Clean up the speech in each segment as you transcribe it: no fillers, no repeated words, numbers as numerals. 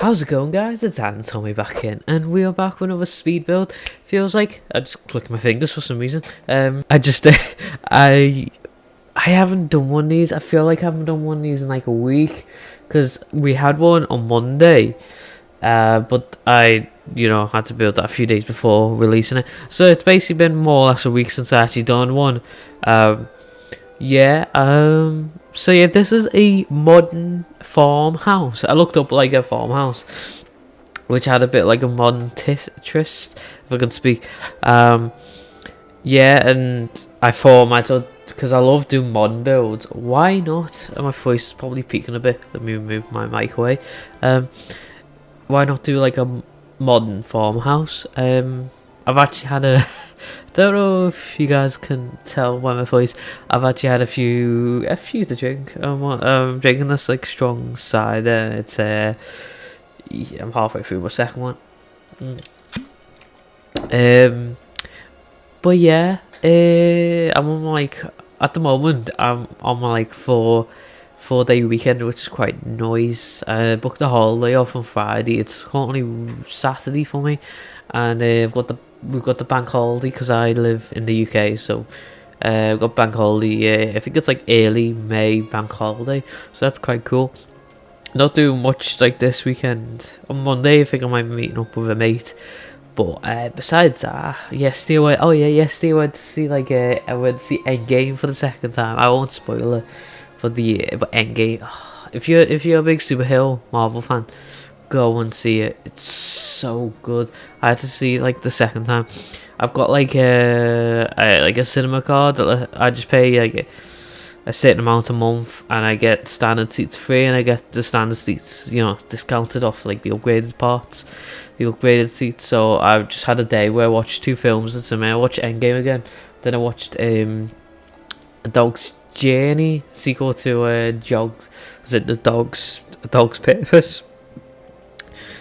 How's it going, guys? It's Antomy back in, and we are back with another speed build. Feels like I just clicked my fingers for some reason. I haven't done one of these. I feel like I haven't done one of these in like a week, because we had one on Monday, but I had to build that a few days before releasing it. So it's basically been more or less a week since I actually done one. So yeah, this is a modern farmhouse. I looked up like a farmhouse, which had a bit like a modern twist, if I can speak. Yeah, and I thought because I love doing modern builds, why not? And my voice is probably peaking a bit. Let me move my mic away. Why not do like a modern farmhouse? I've actually had a don't know if you guys can tell by my voice. I've actually had a few to drink. I'm drinking this like strong cider. It's I'm halfway through my second one. But yeah, I'm on like at the moment I'm on my like 4-day weekend, which is quite nice. I booked a holiday off on Friday. It's currently Saturday for me, and we've got the bank holiday because I live in the UK, so we've got bank holiday. I think it's like early May bank holiday, so that's quite cool. Not doing much like this weekend. On Monday, I think I might be meeting up with a mate. But besides that, yesterday I went. Oh yeah, yesterday I went to see I went to see Endgame for the second time. I won't spoil it for but Endgame. If you're a big superhero Marvel fan, go and see it. It's so good. I had to see like the second time. I've got like a cinema card that I just pay like a certain amount a month, and I get standard seats free, and I get the standard seats discounted off like the upgraded parts, the upgraded seats. So I just had a day where I watched 2 films at the cinema. I watched Endgame again, then I watched A Dog's Journey, sequel to A Dog's Purpose.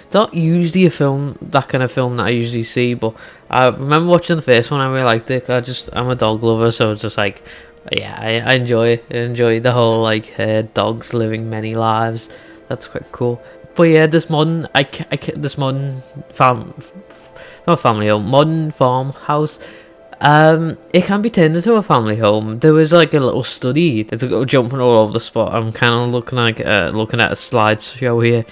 It's not usually that kind of film that I usually see, but I remember watching the first one. I really liked it. I'm a dog lover, so it's just like, yeah, I enjoy it. I enjoy the whole like dogs living many lives. That's quite cool. But yeah, this modern modern farmhouse. It can be turned into a family home. There was like a little study. It's jumping all over the spot. I'm kind of looking at a slideshow here,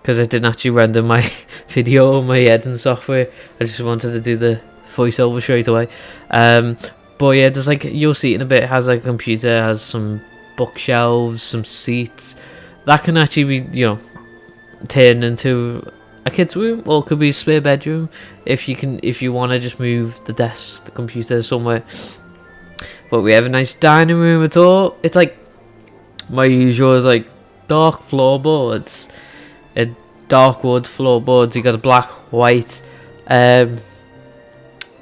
because I didn't actually render my video on my editing software. I just wanted to do the voiceover straight away. But yeah, there's like, you'll see it in a bit. It has like a computer, has some bookshelves, some seats. That can actually be, turned into a kid's room, or it could be a spare bedroom if you want to just move the computer somewhere. But we have a nice dining room at all. It's like my usual is like dark floorboards. Dark wood floorboards. You got a black, white,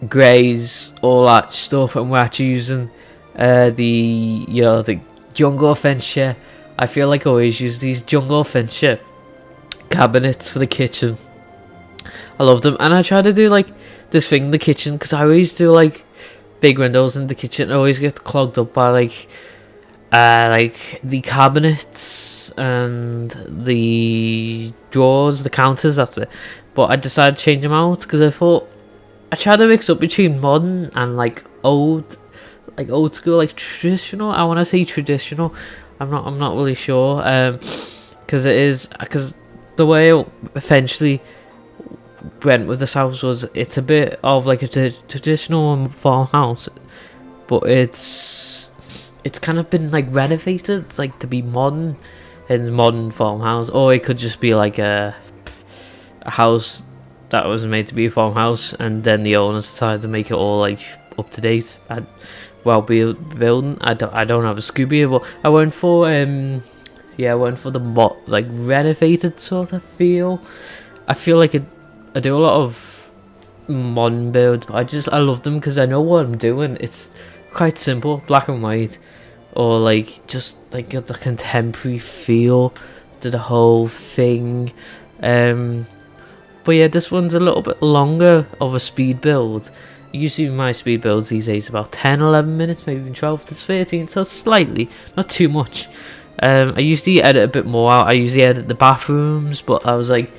greys, all that stuff, and we're actually using the jungle furniture. I feel like I always use these jungle furniture cabinets for the kitchen. I love them, and I try to do like this thing in the kitchen, because I always do like big windows in the kitchen. I always get clogged up by like the cabinets and the drawers, the counters. That's it. But I decided to change them out, because I thought I tried to mix up between modern and like old school, like traditional. I want to say traditional. I'm not really sure. Because the way I eventually went with this house was, it's a bit of like a traditional farmhouse, but it's kind of been like renovated. It's like to be modern. It's modern farmhouse, or it could just be like a house that was made to be a farmhouse, and then the owners decided to make it all like up to date and building. I don't have a Scooby, but I went for the like renovated sort of feel. I feel like I do a lot of modern builds, but I love them because I know what I'm doing. It's quite simple, black and white, or like just like got the contemporary feel to the whole thing. But yeah, this one's a little bit longer of a speed build. Usually my speed builds these days about 10-11 minutes, maybe even 12 to 13, so slightly, not too much. I usually edit a bit more out. I usually edit the bathrooms, but I was like,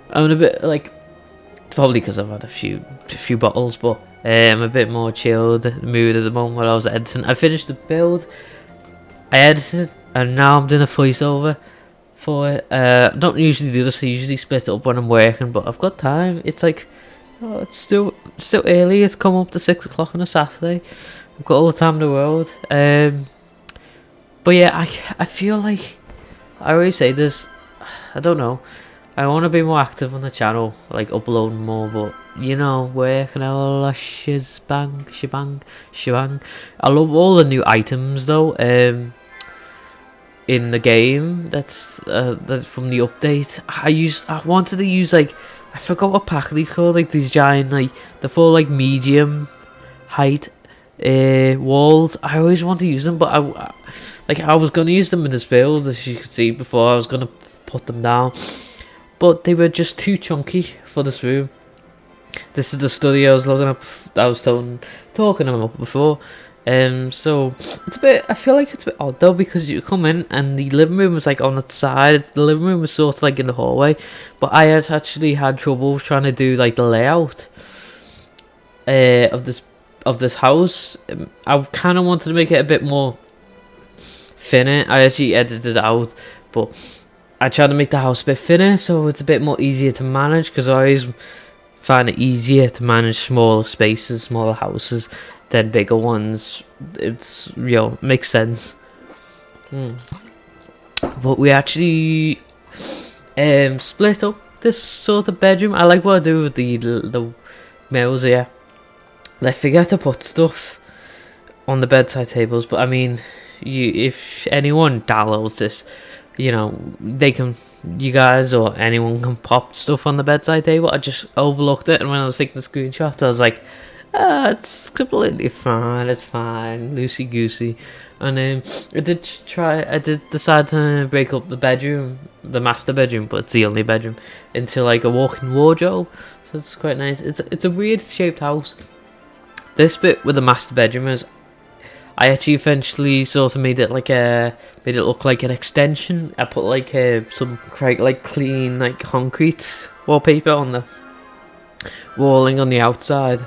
I'm a bit like, probably because I've had a few bottles, but I'm a bit more chilled mood at the moment while I was editing. I finished the build, I edited, and now I'm doing a voiceover for it. I don't usually do this. I usually split it up when I'm working, but I've got time. It's like, oh, it's still early. It's come up to 6 o'clock on a Saturday. I've got all the time in the world. But yeah, I feel like I always say this. I don't know. I want to be more active on the channel, like uploading more, but you know, work and all that shebang. I love all the new items though. In the game, that's from the update. I wanted to use, like, I forgot what pack these called, like these giant, like the full like medium height walls. I always want to use them, but I was gonna use them in this build, as you could see before. I was gonna put them down, but they were just too chunky for this room. This is the study I was looking up. I was talking about before. So it's a bit. I feel like it's a bit odd though, because you come in and the living room was like on the side. The living room was sort of like in the hallway, but I had actually had trouble trying to do like the layout of this house. I kind of wanted to make it a bit more thinner. I actually edited it out, but I tried to make the house a bit thinner so it's a bit more easier to manage, because I always find it easier to manage smaller spaces, smaller houses than bigger ones. It's, you know, makes sense. But we actually split up this sort of bedroom. I like what I do with the mirrors here. I forget to put stuff on the bedside tables, but I mean, if anyone downloads this, you know, you guys or anyone can pop stuff on the bedside table. I just overlooked it, and when I was taking the screenshot, I was like, it's completely fine, it's fine, loosey goosey. And I did decide to break up the bedroom, the master bedroom, but it's the only bedroom, into like a walk-in wardrobe, so it's quite nice. It's a weird shaped house. This bit with the master bedroom is, I actually eventually sort of made it look like an extension. I put like some quite like clean like concrete wallpaper on the walling on the outside,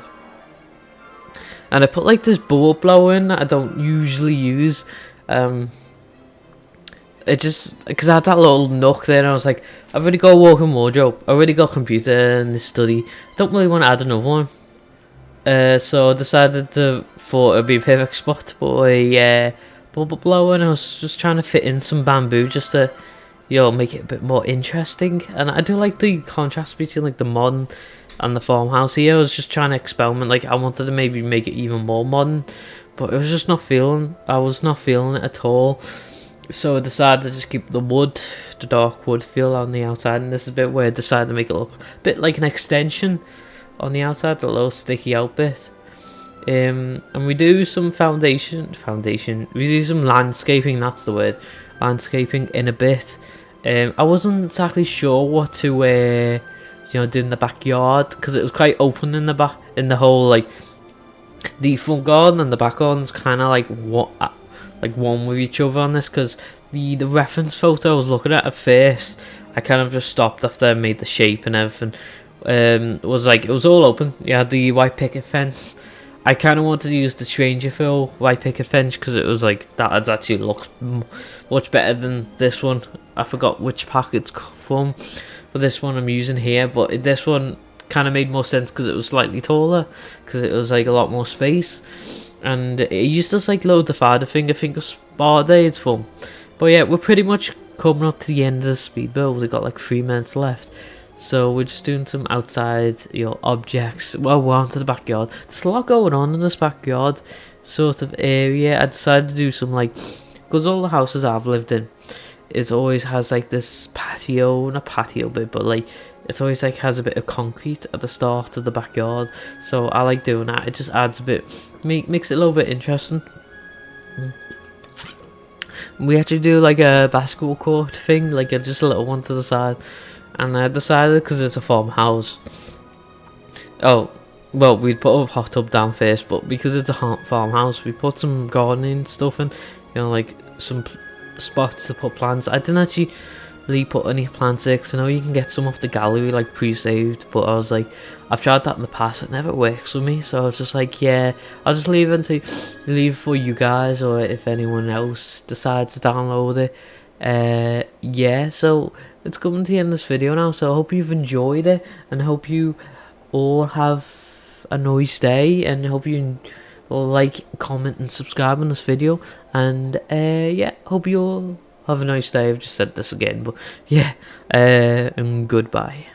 and I put like this bubble blower in that I don't usually use. It just, because I had that little nook there, and I was like, I've already got a walk-in wardrobe, I already got a computer in this study, I don't really want to add another one. So I decided thought it'd be a perfect spot to put a bubble blower, and I was just trying to fit in some bamboo just to, you know, make it a bit more interesting. And I do like the contrast between like the modern and the farmhouse here. I was just trying to experiment. Like, I wanted to maybe make it even more modern, but I was just not feeling. I was not feeling it at all. So I decided to just keep the dark wood feel on the outside, and this is a bit where I decided to make it look a bit like an extension on the outside, the little sticky out bit. And we do some foundation, we do some landscaping, that's the word, landscaping in a bit. I wasn't exactly sure what to you know, do in the backyard, because it was quite open in the whole, like, the front garden and the back garden's kind of like one with each other on this, because the reference photo I was looking at first, I kind of just stopped after I made the shape and everything. It was all open. You had the white picket fence. I kind of wanted to use the Strangerville white picket fence, because it was like, that actually looks much better than this one. I forgot which pack it's from, but this one I'm using here. But this one kind of made more sense because it was slightly taller, because it was like a lot more space, and it used to like load the farther thing. I think of Spa Day it's from. But yeah, we're pretty much coming up to the end of the speed build. We've got like 3 minutes left. So we're just doing some outside, you know, objects. Well, we're onto the backyard. There's a lot going on in this backyard sort of area. I decided to do some, like, because all the houses I've lived in, it always has like this patio, not patio bit, but like it always like has a bit of concrete at the start of the backyard. So I like doing that. It just adds a bit, makes it a little bit interesting. We actually do like a basketball court thing, like just a little one to the side. And I decided, because it's a farmhouse, oh, well, we'd put a hot tub down first, but because it's a farmhouse, we put some gardening stuff in, you know, like some spots to put plants. I didn't actually really put any plants there because I know you can get some off the gallery like pre-saved, but I was like, I've tried that in the past, it never works for me, so I was just like, yeah, I'll just leave it for you guys, or if anyone else decides to download it. Yeah, so it's coming to the end of this video now, so I hope you've enjoyed it, and I hope you all have a nice day, and I hope you like, comment and subscribe on this video, and yeah, hope you all have a nice day. I've just said this again, but yeah, and goodbye.